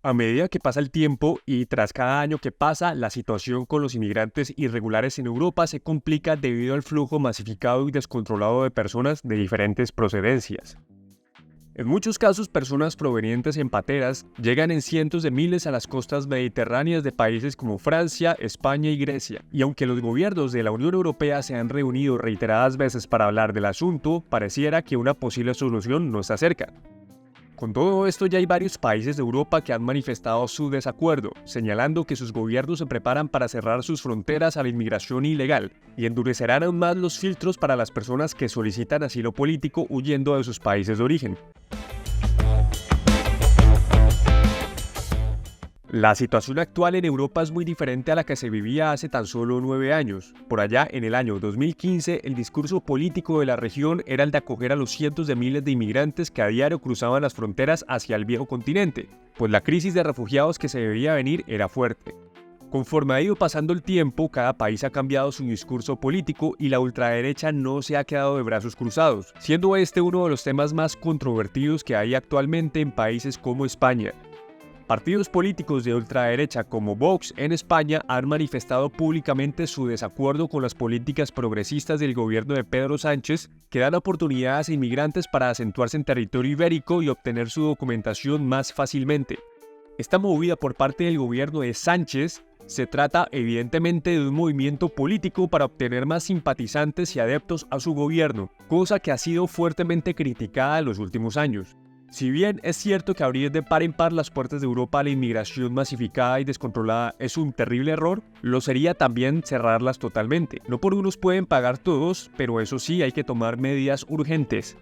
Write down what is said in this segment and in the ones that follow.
A medida que pasa el tiempo y tras cada año que pasa, la situación con los inmigrantes irregulares en Europa se complica debido al flujo masificado y descontrolado de personas de diferentes procedencias. En muchos casos, personas provenientes en pateras llegan en cientos de miles a las costas mediterráneas de países como Francia, España y Grecia. Y aunque los gobiernos de la Unión Europea se han reunido reiteradas veces para hablar del asunto, pareciera que una posible solución no está cerca. Con todo esto, ya hay varios países de Europa que han manifestado su desacuerdo, señalando que sus gobiernos se preparan para cerrar sus fronteras a la inmigración ilegal y endurecerán aún más los filtros para las personas que solicitan asilo político huyendo de sus países de origen. La situación actual en Europa es muy diferente a la que se vivía hace tan solo 9 años. Por allá, en el año 2015, el discurso político de la región era el de acoger a los cientos de miles de inmigrantes que a diario cruzaban las fronteras hacia el viejo continente, pues la crisis de refugiados que se veía venir era fuerte. Conforme ha ido pasando el tiempo, cada país ha cambiado su discurso político y la ultraderecha no se ha quedado de brazos cruzados, siendo este uno de los temas más controvertidos que hay actualmente en países como España. Partidos políticos de ultraderecha como Vox en España han manifestado públicamente su desacuerdo con las políticas progresistas del gobierno de Pedro Sánchez, que dan oportunidades a inmigrantes para acentuarse en territorio ibérico y obtener su documentación más fácilmente. Esta movida por parte del gobierno de Sánchez se trata evidentemente de un movimiento político para obtener más simpatizantes y adeptos a su gobierno, cosa que ha sido fuertemente criticada en los últimos años. Si bien es cierto que abrir de par en par las puertas de Europa a la inmigración masificada y descontrolada es un terrible error, lo sería también cerrarlas totalmente. No por unos pueden pagar todos, pero eso sí hay que tomar medidas urgentes.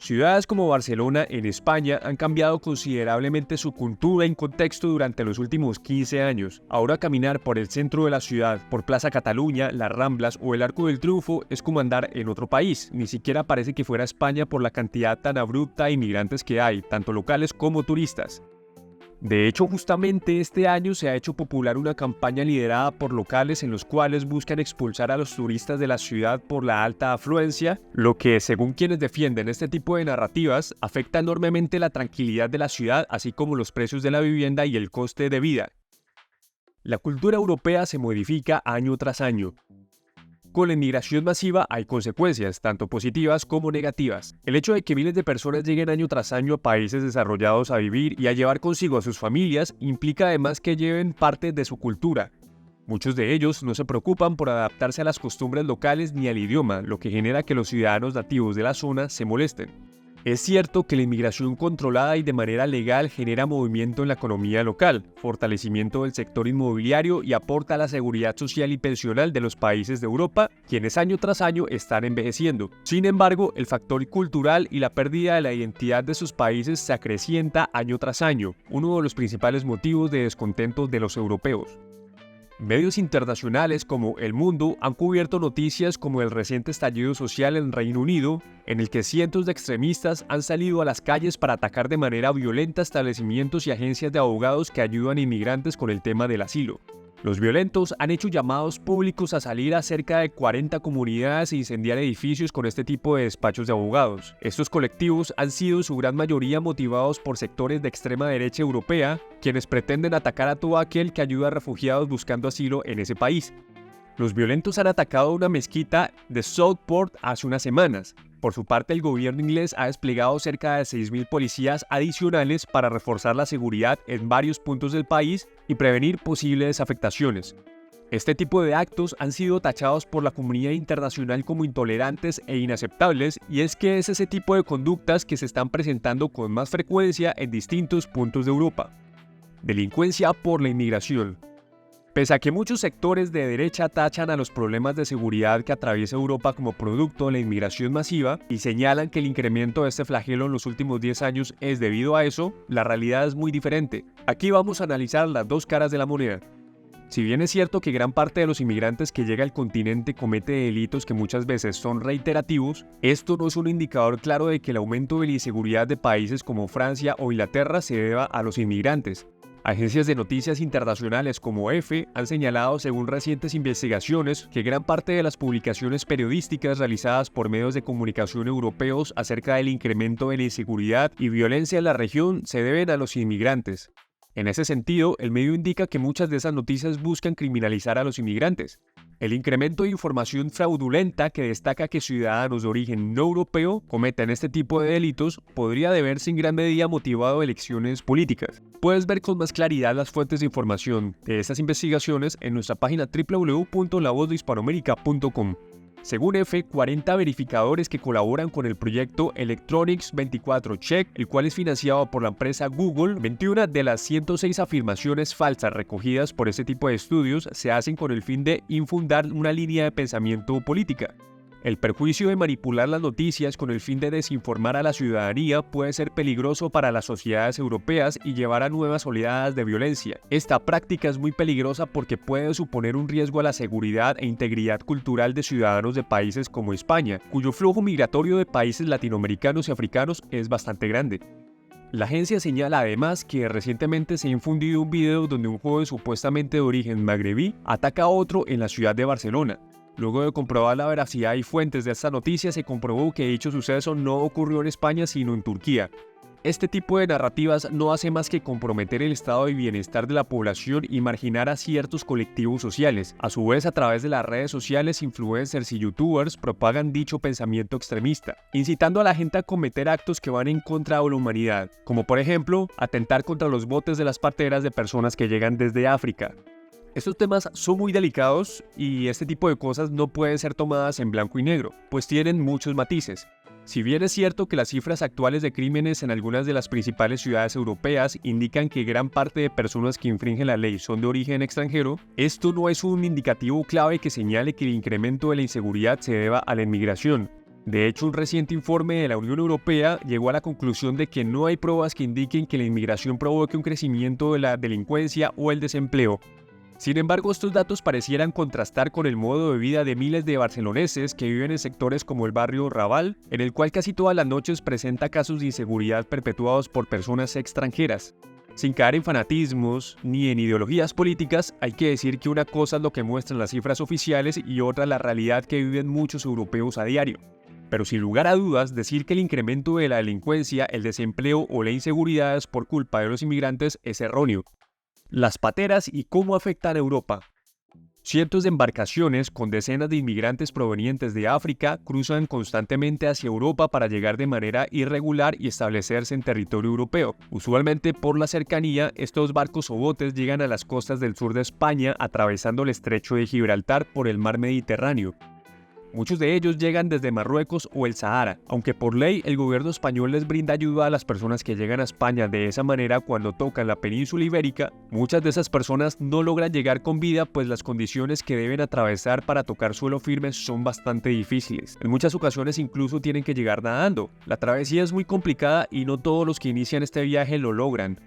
Ciudades como Barcelona en España han cambiado considerablemente su cultura y contexto durante los últimos 15 años. Ahora caminar por el centro de la ciudad, por Plaza Cataluña, las Ramblas o el Arco del Triunfo es como andar en otro país. Ni siquiera parece que fuera España por la cantidad tan abrupta de inmigrantes que hay, tanto locales como turistas. De hecho, justamente este año se ha hecho popular una campaña liderada por locales en los cuales buscan expulsar a los turistas de la ciudad por la alta afluencia, lo que, según quienes defienden este tipo de narrativas, afecta enormemente la tranquilidad de la ciudad, así como los precios de la vivienda y el coste de vida. La cultura europea se modifica año tras año. Con la inmigración masiva hay consecuencias, tanto positivas como negativas. El hecho de que miles de personas lleguen año tras año a países desarrollados a vivir y a llevar consigo a sus familias implica además que lleven parte de su cultura. Muchos de ellos no se preocupan por adaptarse a las costumbres locales ni al idioma, lo que genera que los ciudadanos nativos de la zona se molesten. Es cierto que la inmigración controlada y de manera legal genera movimiento en la economía local, fortalecimiento del sector inmobiliario y aporta a la seguridad social y pensional de los países de Europa, quienes año tras año están envejeciendo. Sin embargo, el factor cultural y la pérdida de la identidad de sus países se acrecienta año tras año, uno de los principales motivos de descontento de los europeos. Medios internacionales como El Mundo han cubierto noticias como el reciente estallido social en Reino Unido, en el que cientos de extremistas han salido a las calles para atacar de manera violenta establecimientos y agencias de abogados que ayudan a inmigrantes con el tema del asilo. Los violentos han hecho llamados públicos a salir a cerca de 40 comunidades e incendiar edificios con este tipo de despachos de abogados. Estos colectivos han sido en su gran mayoría motivados por sectores de extrema derecha europea, quienes pretenden atacar a todo aquel que ayuda a refugiados buscando asilo en ese país. Los violentos han atacado una mezquita de Southport hace unas semanas. Por su parte, el gobierno inglés ha desplegado cerca de 6.000 policías adicionales para reforzar la seguridad en varios puntos del país y prevenir posibles afectaciones. Este tipo de actos han sido tachados por la comunidad internacional como intolerantes e inaceptables, y es que es ese tipo de conductas que se están presentando con más frecuencia en distintos puntos de Europa. Delincuencia por la inmigración. Pese a que muchos sectores de derecha tachan a los problemas de seguridad que atraviesa Europa como producto de la inmigración masiva y señalan que el incremento de este flagelo en los últimos 10 años es debido a eso, la realidad es muy diferente. Aquí vamos a analizar las dos caras de la moneda. Si bien es cierto que gran parte de los inmigrantes que llega al continente comete delitos que muchas veces son reiterativos, esto no es un indicador claro de que el aumento de la inseguridad de países como Francia o Inglaterra se deba a los inmigrantes. Agencias de noticias internacionales como EFE han señalado, según recientes investigaciones, que gran parte de las publicaciones periodísticas realizadas por medios de comunicación europeos acerca del incremento de la inseguridad y violencia en la región se deben a los inmigrantes. En ese sentido, el medio indica que muchas de esas noticias buscan criminalizar a los inmigrantes. El incremento de información fraudulenta que destaca que ciudadanos de origen no europeo cometen este tipo de delitos podría deberse en gran medida motivado a elecciones políticas. Puedes ver con más claridad las fuentes de información de estas investigaciones en nuestra página www.lavozdehispanoamerica.com. Según EFE, 40 verificadores que colaboran con el proyecto Electronics 24 Check, el cual es financiado por la empresa Google, 21 de las 106 afirmaciones falsas recogidas por este tipo de estudios se hacen con el fin de infundar una línea de pensamiento política. El perjuicio de manipular las noticias con el fin de desinformar a la ciudadanía puede ser peligroso para las sociedades europeas y llevar a nuevas oleadas de violencia. Esta práctica es muy peligrosa porque puede suponer un riesgo a la seguridad e integridad cultural de ciudadanos de países como España, cuyo flujo migratorio de países latinoamericanos y africanos es bastante grande. La agencia señala además que recientemente se ha infundido un video donde un joven supuestamente de origen magrebí ataca a otro en la ciudad de Barcelona. Luego de comprobar la veracidad y fuentes de esta noticia, se comprobó que dicho suceso no ocurrió en España sino en Turquía. Este tipo de narrativas no hace más que comprometer el estado de bienestar de la población y marginar a ciertos colectivos sociales. A su vez, a través de las redes sociales, influencers y youtubers propagan dicho pensamiento extremista, incitando a la gente a cometer actos que van en contra de la humanidad, como por ejemplo, atentar contra los botes de las parteras de personas que llegan desde África. Estos temas son muy delicados y este tipo de cosas no pueden ser tomadas en blanco y negro, pues tienen muchos matices. Si bien es cierto que las cifras actuales de crímenes en algunas de las principales ciudades europeas indican que gran parte de personas que infringen la ley son de origen extranjero, esto no es un indicativo clave que señale que el incremento de la inseguridad se deba a la inmigración. De hecho, un reciente informe de la Unión Europea llegó a la conclusión de que no hay pruebas que indiquen que la inmigración provoque un crecimiento de la delincuencia o el desempleo. Sin embargo, estos datos parecieran contrastar con el modo de vida de miles de barceloneses que viven en sectores como el barrio Raval, en el cual casi todas las noches presenta casos de inseguridad perpetuados por personas extranjeras. Sin caer en fanatismos ni en ideologías políticas, hay que decir que una cosa es lo que muestran las cifras oficiales y otra la realidad que viven muchos europeos a diario. Pero sin lugar a dudas, decir que el incremento de la delincuencia, el desempleo o la inseguridad es por culpa de los inmigrantes es erróneo. Las pateras y cómo afectan a Europa. Cientos de embarcaciones con decenas de inmigrantes provenientes de África cruzan constantemente hacia Europa para llegar de manera irregular y establecerse en territorio europeo. Usualmente por la cercanía, estos barcos o botes llegan a las costas del sur de España atravesando el estrecho de Gibraltar por el mar Mediterráneo. Muchos de ellos llegan desde Marruecos o el Sahara, aunque por ley el gobierno español les brinda ayuda a las personas que llegan a España de esa manera cuando tocan la península ibérica. Muchas de esas personas no logran llegar con vida pues las condiciones que deben atravesar para tocar suelo firme son bastante difíciles. En muchas ocasiones incluso tienen que llegar nadando. La travesía es muy complicada y no todos los que inician este viaje lo logran.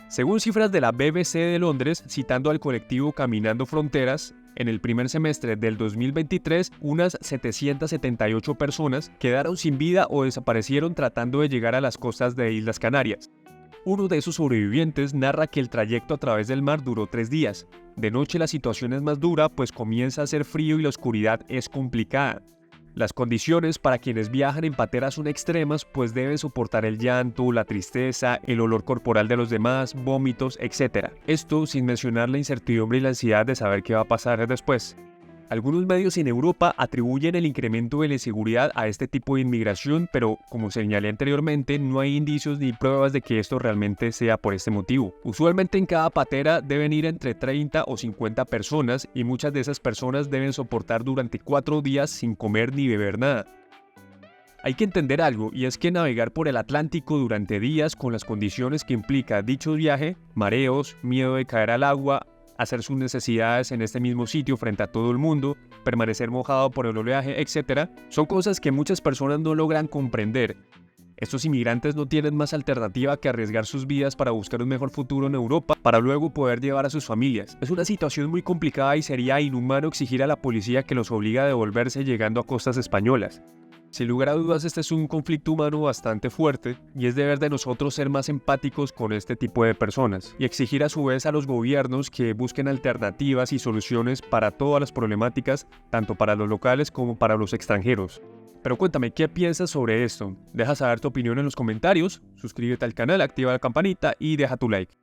Según cifras de la BBC de Londres, citando al colectivo Caminando Fronteras, en el primer semestre del 2023, unas 778 personas quedaron sin vida o desaparecieron tratando de llegar a las costas de Islas Canarias. Uno de esos sobrevivientes narra que el trayecto a través del mar duró 3 días. De noche la situación es más dura, pues comienza a hacer frío y la oscuridad es complicada. Las condiciones para quienes viajan en pateras son extremas, pues deben soportar el llanto, la tristeza, el olor corporal de los demás, vómitos, etc. Esto sin mencionar la incertidumbre y la ansiedad de saber qué va a pasar después. Algunos medios en Europa atribuyen el incremento de la inseguridad a este tipo de inmigración, pero como señalé anteriormente, no hay indicios ni pruebas de que esto realmente sea por este motivo. Usualmente en cada patera deben ir entre 30 o 50 personas y muchas de esas personas deben soportar durante 4 días sin comer ni beber nada. Hay que entender algo, y es que navegar por el Atlántico durante días con las condiciones que implica dicho viaje, mareos, miedo de caer al agua, hacer sus necesidades en este mismo sitio frente a todo el mundo, permanecer mojado por el oleaje, etc., son cosas que muchas personas no logran comprender. Estos inmigrantes no tienen más alternativa que arriesgar sus vidas para buscar un mejor futuro en Europa, para luego poder llevar a sus familias. Es una situación muy complicada y sería inhumano exigir a la policía que los obligue a devolverse llegando a costas españolas. Sin lugar a dudas, este es un conflicto humano bastante fuerte y es deber de nosotros ser más empáticos con este tipo de personas y exigir a su vez a los gobiernos que busquen alternativas y soluciones para todas las problemáticas, tanto para los locales como para los extranjeros. Pero cuéntame, ¿qué piensas sobre esto? Deja saber tu opinión en los comentarios, suscríbete al canal, activa la campanita y deja tu like.